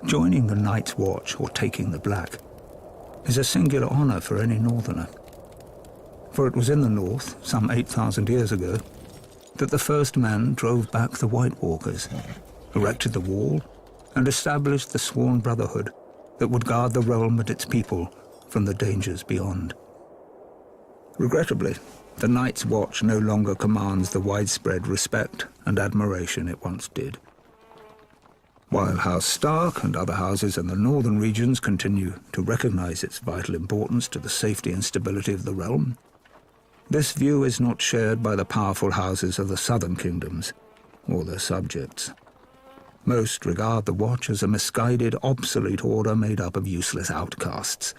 Joining the Night's Watch, or taking the Black, is a singular honour for any northerner. For it was in the north, some 8,000 years ago, that the first men drove back the White Walkers, erected the wall, and established the sworn brotherhood that would guard the realm and its people from the dangers beyond. Regrettably, the Night's Watch no longer commands the widespread respect and admiration it once did. While House Stark and other houses in the northern regions continue to recognize its vital importance to the safety and stability of the realm, this view is not shared by the powerful houses of the southern kingdoms or their subjects. Most regard the Watch as a misguided, obsolete order made up of useless outcasts.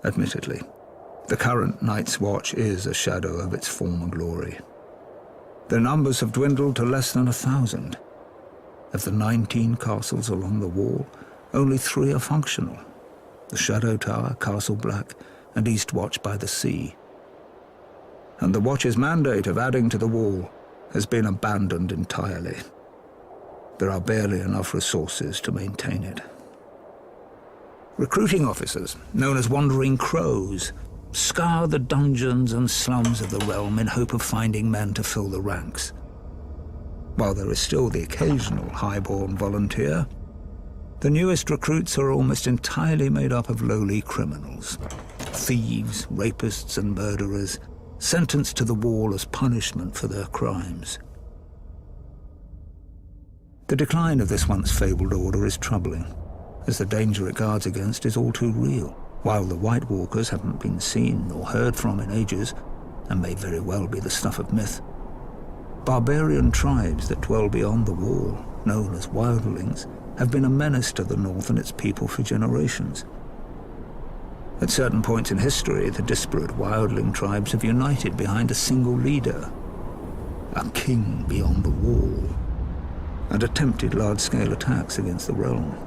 Admittedly, the current Night's Watch is a shadow of its former glory. Their numbers have dwindled to less than 1,000. Of the 19 castles along the wall, only 3 are functional: the Shadow Tower, Castle Black, and East Watch by the Sea. And the Watch's mandate of adding to the wall has been abandoned entirely. There are barely enough resources to maintain it. Recruiting officers, known as Wandering Crows, scour the dungeons and slums of the realm in hope of finding men to fill the ranks. While there is still the occasional highborn volunteer, the newest recruits are almost entirely made up of lowly criminals. Thieves, rapists, and murderers, sentenced to the wall as punishment for their crimes. The decline of this once fabled order is troubling, as the danger it guards against is all too real. While the White Walkers haven't been seen or heard from in ages, and may very well be the stuff of myth, barbarian tribes that dwell beyond the wall, known as wildlings, have been a menace to the north and its people for generations. At certain points in history, the disparate wildling tribes have united behind a single leader, a king beyond the wall, and attempted large-scale attacks against the realm.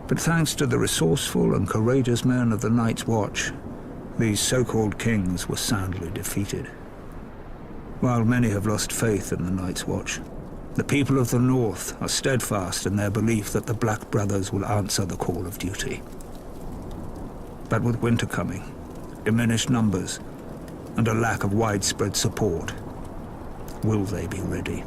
But thanks to the resourceful and courageous men of the Night's Watch, these so-called kings were soundly defeated. While many have lost faith in the Night's Watch, the people of the North are steadfast in their belief that the Black Brothers will answer the call of duty. But with winter coming, diminished numbers, and a lack of widespread support, will they be ready?